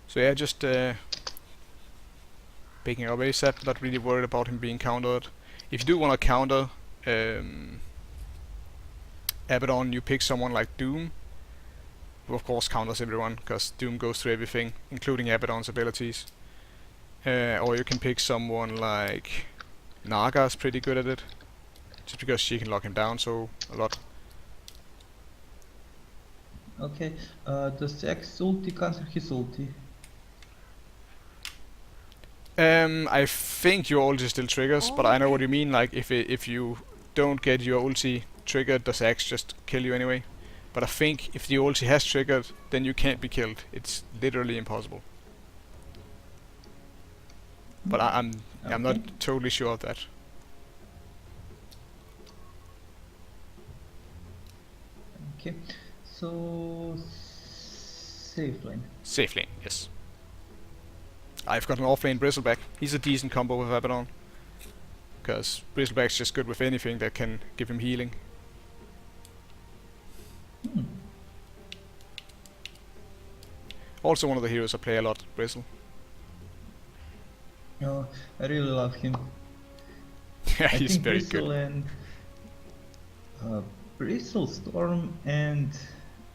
So yeah, just picking up ASAP, not really worried about him being countered. If you do want to counter Abaddon, you pick someone like Doom, who of course counters everyone, because Doom goes through everything, including Abaddon's abilities. Or you can pick someone like Naga's pretty good at it, just because she can lock him down so a lot. Okay, does X ulti cancel his ulti? I think your ulti still triggers, but I know what you mean. Like if you don't get your ulti triggered, does X just kill you anyway? But I think if the ulti has triggered, then you can't be killed. It's literally impossible. But I'm not totally sure of that. Okay, so safe lane. Safe lane, yes. I've got an off-lane Bristleback. He's a decent combo with Abaddon, because Bristleback's just good with anything that can give him healing. Also one of the heroes I play a lot, Bristle. Oh, I really love him. Yeah, I he's think very Bristle good. and Bristle, Storm, and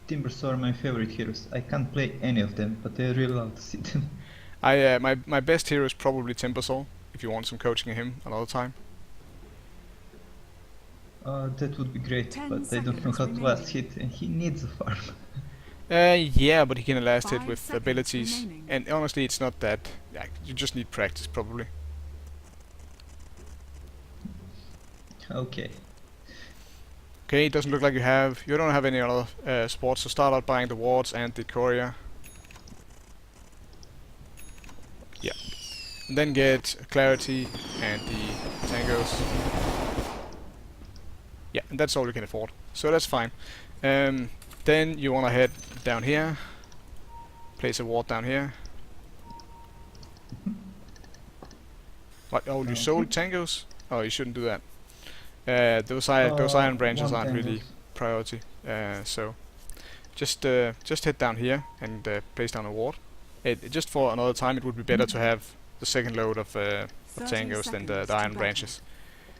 Timbersaw are my favorite heroes. I can't play any of them, but I really love to see them. My best hero is probably Timbersaw, if you want some coaching of him another time. That would be great, but I don't know how to last hit, and he needs a farm. Yeah, but he can last hit 5 with seconds abilities, remaining. and honestly, it's not that. Yeah, you just need practice, probably. Okay. Okay, it doesn't look like you don't have any other sports, so start out buying the wards and the courier. Yeah. And then get clarity and the tangos. Yeah, and that's all you can afford. So that's fine. Then you want to head down here. Place a ward down here. What? Oh, you sold tangos? Oh, you shouldn't do that. Those iron branches aren't really priority. So just head down here and place down a ward. Just for another time, it would be better to have the second load of tangos than the iron branches.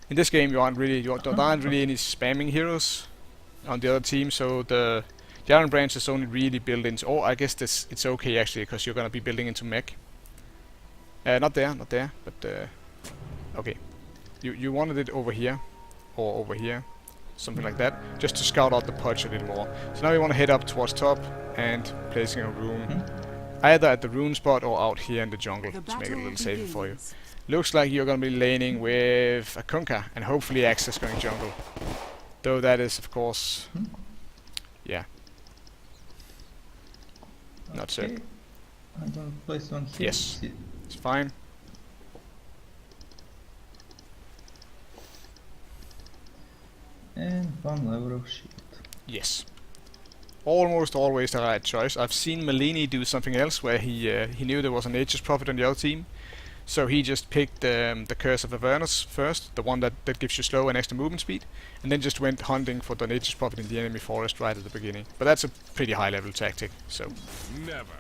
In this game, there aren't really any spamming heroes on the other team, so the iron branch is only really built into. Oh, I guess it's okay actually, because you're gonna be building into mech. Not there, but okay. You wanted it over here, or over here, something like that, just to scout out the pudge a little more. So now we want to head up towards top and placing a rune, either at the rune spot or out here in the jungle to make it a little safer for you. Looks like you're going to be laning with a Kunkka, and hopefully Access going jungle. Though that is, of course, yeah, not certain. I'm gonna place one here. Yes, it's fine. And one level of shield. Yes. Almost always the right choice. I've seen Malini do something else where he knew there was a Nature's Prophet on the other team, so he just picked the Curse of Avernus first, the one that gives you slow and extra movement speed, and then just went hunting for the Nature's Prophet in the enemy forest right at the beginning. But that's a pretty high level tactic, so... Never.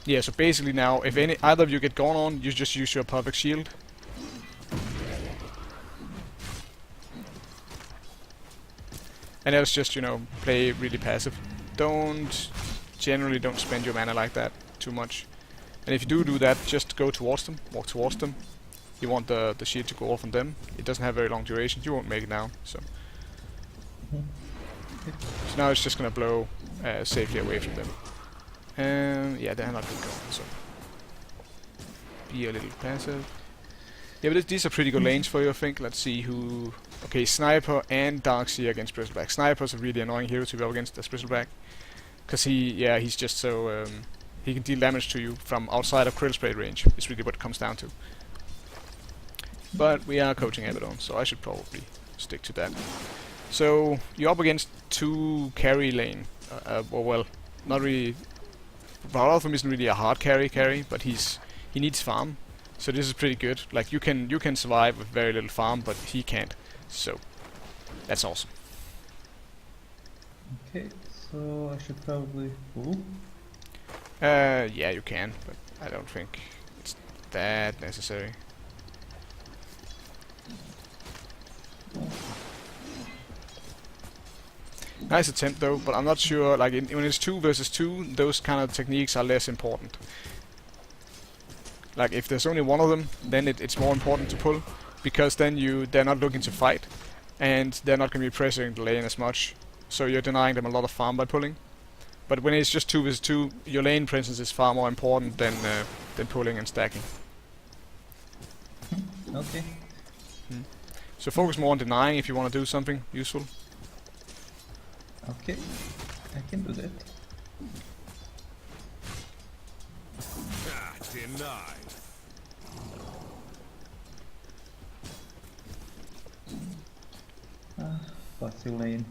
Yeah, so basically now, if either of you get gone on, you just use your perfect shield. And else just, play really passive. Generally don't spend your mana like that too much. And if you do that, just go towards them, walk towards them. You want the shield to go off on them. It doesn't have very long duration, you won't make it now, so. So now it's just gonna blow safely away from them. Yeah, they're not good going, so. Be a little passive. Yeah, but these are pretty good lanes for you, I think. Let's see who... Okay, Sniper and Darkseer against Bristleback. Sniper's a really annoying hero to go against as Bristleback. Because he's just so... he can deal damage to you from outside of Krill Spray range. It's really what it comes down to. But we are coaching Abaddon, so I should probably stick to that. So, you're up against two carry lane. Well, not really... One of them isn't really a hard carry, but he needs farm. So this is pretty good. Like you can survive with very little farm, but he can't. So that's awesome. Okay, so I should probably pull. Yeah, you can, but I don't think it's that necessary. Nice attempt though, but I'm not sure, like when it's 2 versus 2, those kind of techniques are less important. Like if there's only one of them, then it's more important to pull, because then they're not looking to fight, and they're not going to be pressuring the lane as much, so you're denying them a lot of farm by pulling. But when it's just 2 versus 2, your lane presence is far more important than pulling and stacking. Okay. So focus more on denying if you want to do something useful. Okay, I can do that. Denied. Passive lane.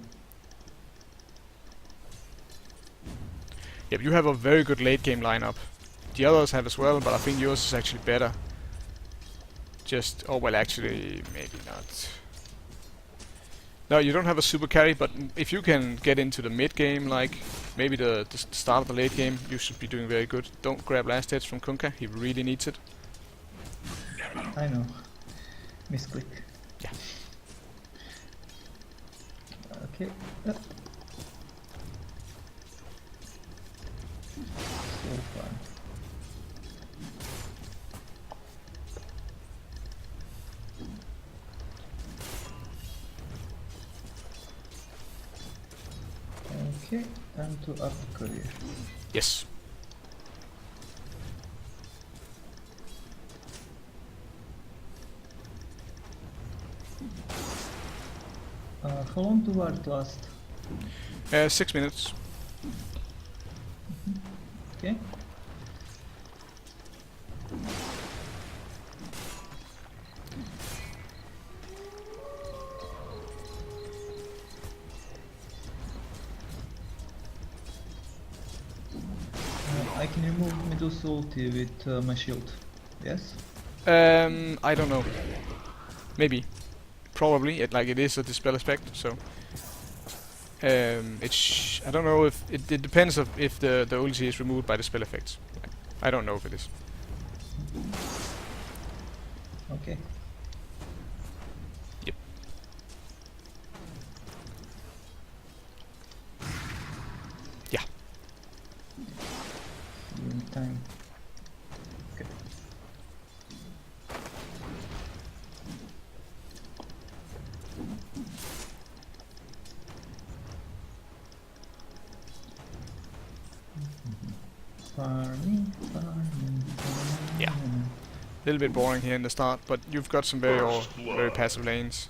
Yep, you have a very good late game lineup. The others have as well, but I think yours is actually better. Oh well, actually, maybe not. No, you don't have a super carry, but if you can get into the mid game, like maybe the start of the late game, you should be doing very good. Don't grab last hits from Kunkka, he really needs it. I know. Misclick. Yeah. Okay. So far. Okay, time to up career. Yes. How long do ward last? 6 minutes. Okay. I can remove Medusa ulti with my shield. Yes? I don't know. Maybe. Probably. It is a dispel effect, so... I don't know if... It depends if the ulti is removed by the spell effects. I don't know if it is. Okay. Yep. Yeah. In time. Okay. Farming. Yeah. A little bit boring here in the start, but you've got some very passive lanes.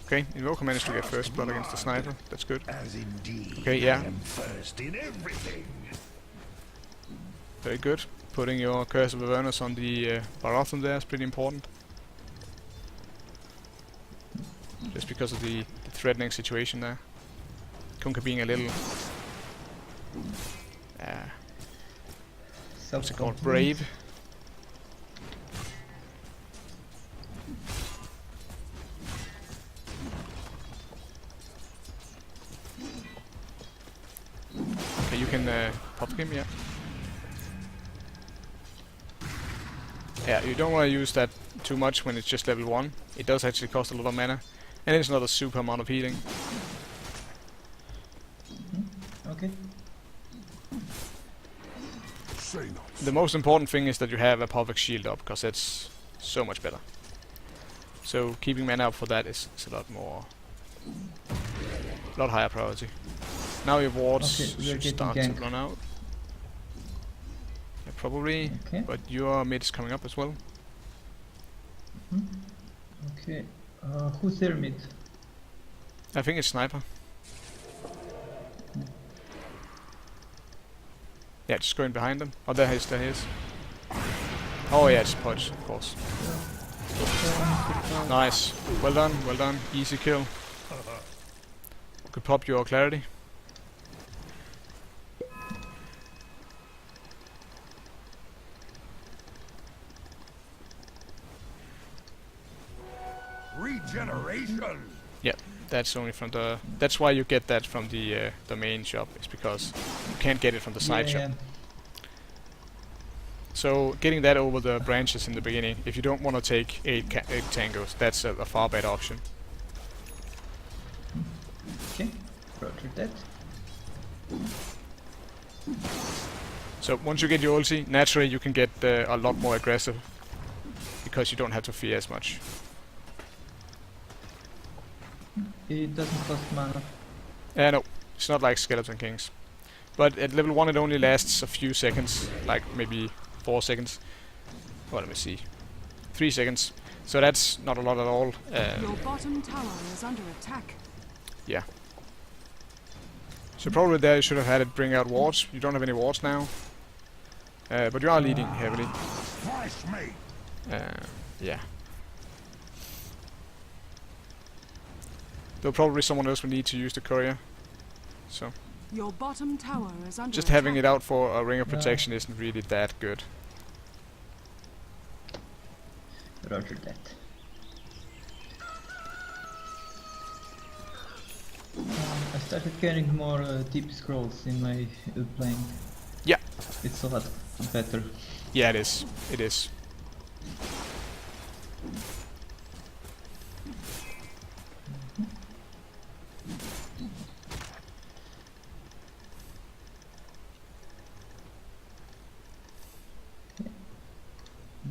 Okay, Invoker managed to get first blood against the sniper. That's good. As indeed, Okay, yeah. I am first in everything. Very good. Putting your Curse of Avernus on the Barathon there is pretty important. Just because of the threatening situation there. Kunkka being a little... what's it called? Brave. Okay, you can pop him, yeah. Yeah, you don't want to use that too much when it's just level 1. It does actually cost a lot of mana. And it's not a super amount of healing. Okay. The most important thing is that you have a Apophis shield up, because that's so much better. So keeping mana up for that is a lot higher priority. Now your wards Okay, we are should getting start to ganked. run out. Yeah, probably, Okay. but your mid is coming up as well. Okay. Who's their mid? I think it's Sniper. Yeah, just going behind them. Oh, there he is. Oh yeah, it's Pudge, of course. Nice. Well done. Easy kill. Could pop your clarity. Regeneration. Yeah, that's only from the... That's why you get that from the main shop. It's because you can't get it from the side shop. So getting that over the branches in the beginning, if you don't want to take 8 tangos, that's a far better option. Okay, roger that. So once you get your ulti, naturally you can get a lot more aggressive, because you don't have to fear as much. It doesn't cost mana. No, it's not like Skeleton Kings. But at level 1 it only lasts a few seconds, like maybe 4 seconds. Well, let me see. 3 seconds. So that's not a lot at all. Your bottom tower is under attack. Yeah. So probably there you should have had it bring out wards. You don't have any wards now. But you are leading heavily. Twice me. Yeah. Though probably someone else will need to use the courier. So Your bottom tower is under just attack. having it out for a ring of protection isn't really that good. Roger that. I started carrying more deep scrolls in my playing. Yeah. It's a lot better. Yeah, it is. It is.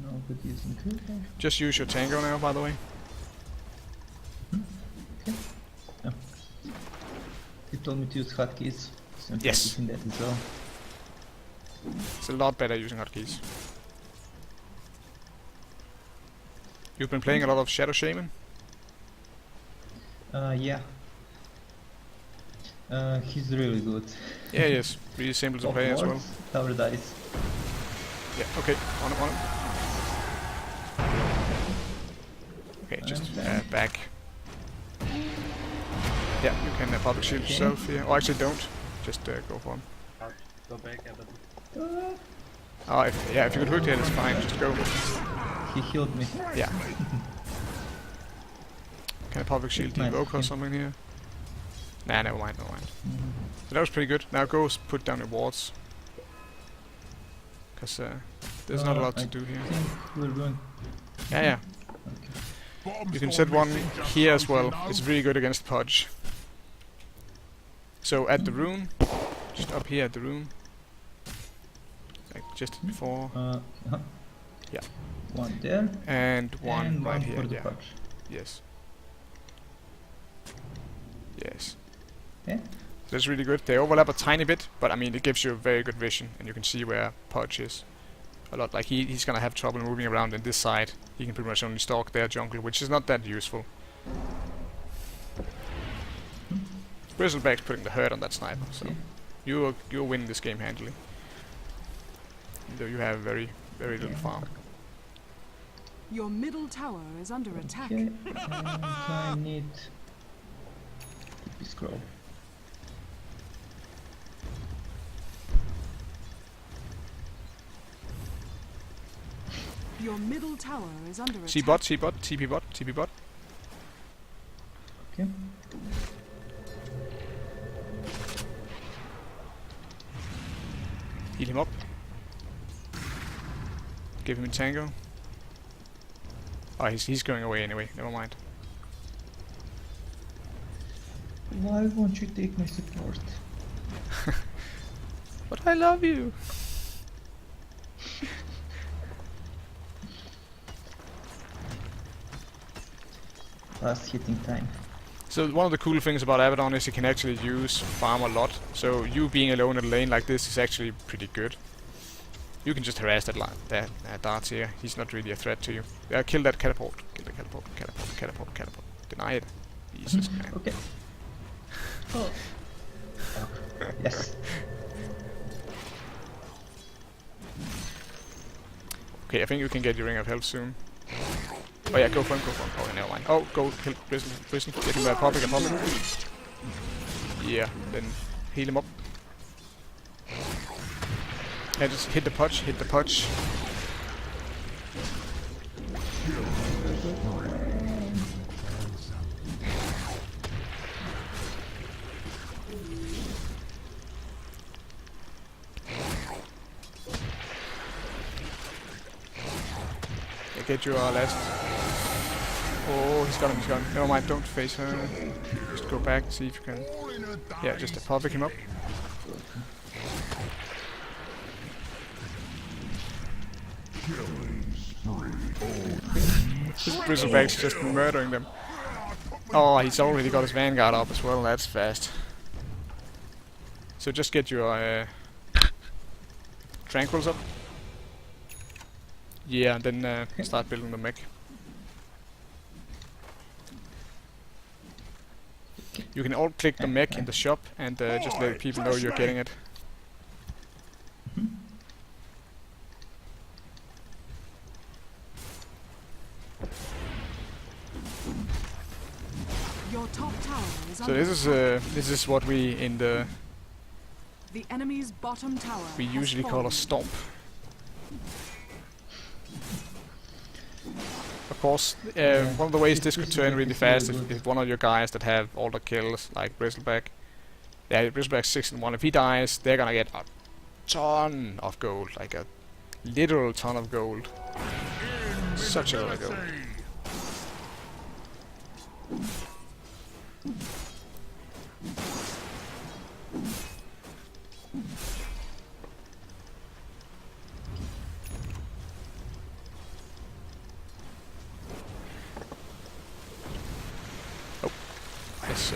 Nobody is included. Just use your tango now, by the way. Okay. Oh. You told me to use hotkeys, so I'm Yes. practicing that as well. It's a lot better using hotkeys. You've been playing a lot of Shadow Shaman? Yeah. He's really good. Yeah, he is. Really simple to Top play as well. wards, tower dice. Yeah, okay. On it, on it. Okay, just back. Yeah, you can public shield Okay. yourself here. Oh, actually don't. Just go for him. Go back, Abaddon. Oh, if you could hook it, it's fine. Just go. He healed me. Yeah. Can I public shield the Nice, Evoke or yeah. something here? Nah, never mind, never mind. Mhm. So that was pretty good. Now go put down your wards. Because there's not a lot to I do here. think we're going. Yeah, yeah. Okay. You can set one here as well. It's really good against Pudge. So at the rune, just up here at the rune, like just before, Uh-huh. Yeah. One there. and one and right one here. for the Yeah. punch. Yes. Yes. Okay. That's really good. They overlap a tiny bit, but I mean it gives you a very good vision, and you can see where Pudge is. A lot. Like he's gonna have trouble moving around in this side. He can pretty much only stalk their jungle, which is not that useful. Bristleback's putting the hurt on that sniper, so Okay. you'll win this game handily. Though you have very little farm. Your middle tower is under attack. Okay. And I need TP scroll. Your middle tower is under attack. C bot, C bot, TP bot, TP bot. Okay. Heal him up. Give him a tango. Oh, he's going away anyway. Never mind. Why won't you take my support? But I love you. Last hitting time. So one of the cool things about Abaddon is he can actually use farm a lot. So you being alone in a lane like this is actually pretty good. You can just harass that darts here. He's not really a threat to you. Kill that catapult. Kill the catapult. Catapult. Catapult. Catapult. Deny it. Jesus, man. Okay. Oh. Yes. Okay, I think you can get your ring of health soon. Oh yeah, go for him, go for him. Oh, never mind. Oh, go kill Bristle. Get him by popping a popping. Yeah, then heal him up. Yeah, just hit the punch, hit the punch. get your last. Oh, he's got him. He's got him. Never mind. Don't face her. Just go back. See if you can. Yeah, just pick him up. Bristleback's just murdering them. Oh, he's already got his Vanguard up as well. That's fast. So just get your Tranquils up. Yeah, and then start building the mech. You can all click the mech in the shop and just let people know you're getting it. Your top tower is So under this is what we in the enemy's bottom tower. we has usually call a fallen. stomp. Of course, one of the ways this could turn really fast is if one of your guys that have all the kills, like Bristleback. Yeah, Bristleback's 6 and 1. If he dies, they're gonna get a ton of gold, like a literal ton of gold. Such a lot of gold. Nice.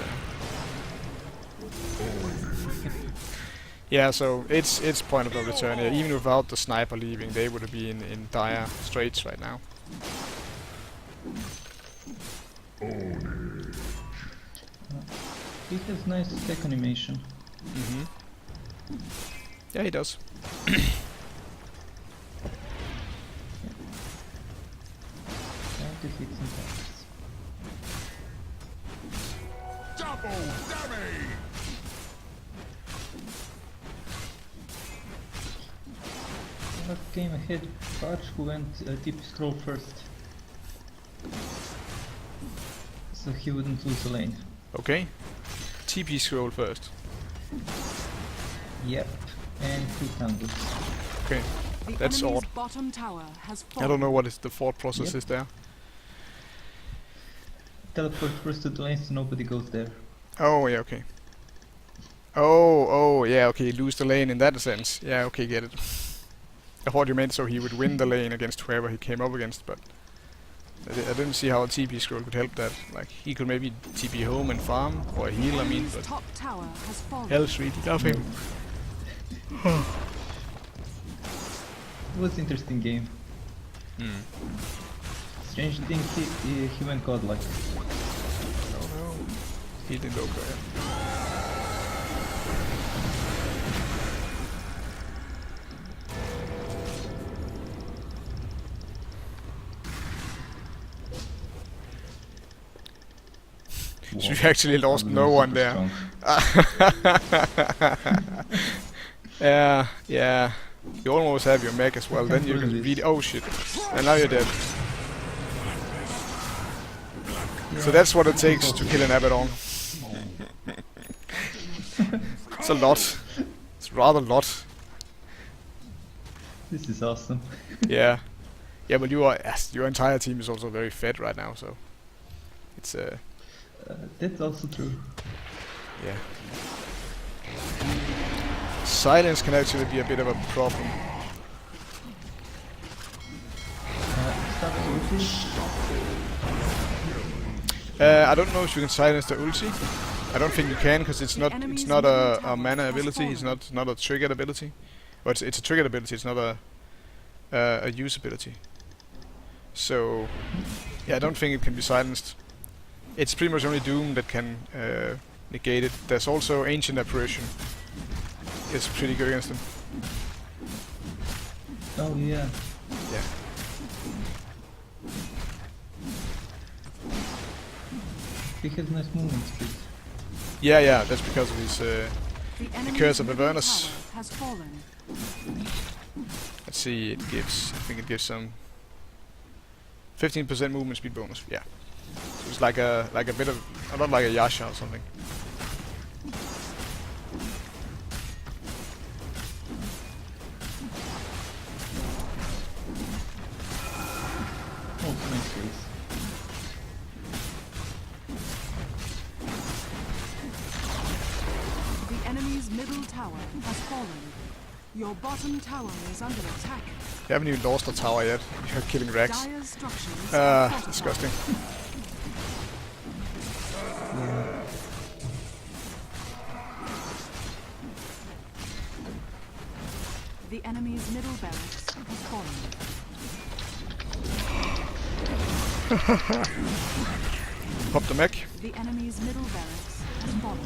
Yeah, so it's point of no return here. Even without the sniper leaving, they would be in dire straits right now. He has nice tech animation. Yeah, he does. 96 impacts. Double damage! What came ahead? Barge who went deep scroll first. So he wouldn't lose the lane. Okay. TP scroll first. Yep. And 2 tangles. Okay. The That's enemy's odd. bottom tower has I don't know what is the thought process Yep. is there. Teleport first to the lane so nobody goes there. Oh, yeah, okay. Oh, yeah, okay, lose the lane in that sense. Yeah, okay, get it. I thought you meant so he would win the lane against whoever he came up against, but I didn't see how a TP scroll could help that. Like, he could maybe TP home and farm, or heal, I mean, Enemy's but top tower has fallen. else really nothing. It was an interesting game. Strange thing, he went godlike. Oh no. He didn't go for it. So we actually lost no one there. Yeah. You almost have your mech as well, then you can really... Oh shit. And now you're dead. So that's what it takes to kill an Abaddon. It's a lot. It's rather a lot. This is awesome. Yeah. Yeah, but your entire team is also very fed right now, so... It's That's also true. yeah. Silence can actually be a bit of a problem. Start ulti. I don't know if you can silence the ulti. I don't think you can, because it's not a mana ability. It's not a triggered ability. But it's a triggered ability. It's not a use ability. So yeah, I don't think it can be silenced. It's pretty much only Doom that can negate it. There's also Ancient Apparition. It's pretty good against him. Oh yeah. Yeah. He has nice movement speed. Yeah, that's because of his The enemy's Curse of middle Avernus. tower has fallen. Let's see, I think it gives some 15% movement speed bonus. Yeah. So it's like a bit of, not like a Yasha or something. enemy's middle tower has fallen. Your bottom tower is under attack. You haven't even lost a tower yet. You're killing Rex. Dire's structures are fortified. Disgusting. The enemy's middle barracks has fallen. Pop the mech. The enemy's middle barracks has fallen.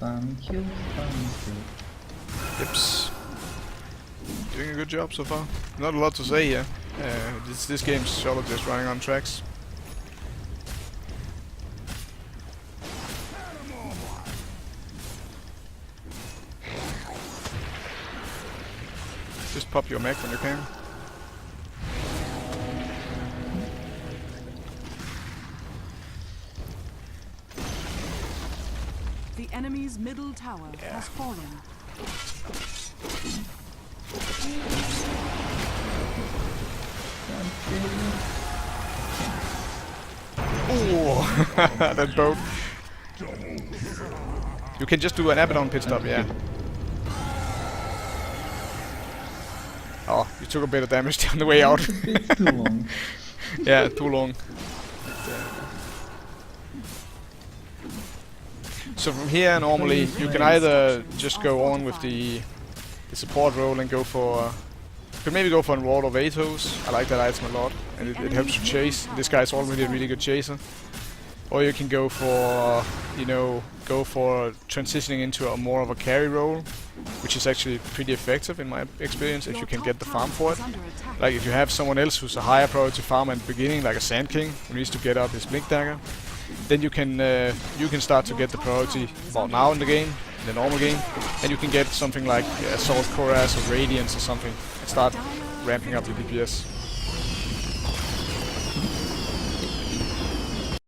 Spam kill, spam kill. Yips. Doing a good job so far. Not a lot to say here. This game's sort of just running on tracks. Just pop your mech when you can. The enemy's middle tower has fallen. Oh, that boat. You can just do an Abaddon pit stop, yeah. Oh, you took a bit of damage on the way out. It's too long. Yeah, too long. So from here, normally you can either just go on with the support role and go for. You could maybe go for a Ward of Atos. I like that item a lot, and it helps you chase. This guy's already a really good chaser. Or you can go for, go for transitioning into a more of a carry role, which is actually pretty effective in my experience if you can get the farm for it. Like if you have someone else who's a higher priority farmer at the beginning, like a Sand King, who needs to get up his Blink Dagger, then you can start to get the priority about now in the game, in the normal game, and you can get something like Assault Cuirass or Radiance or something, and start ramping up your DPS.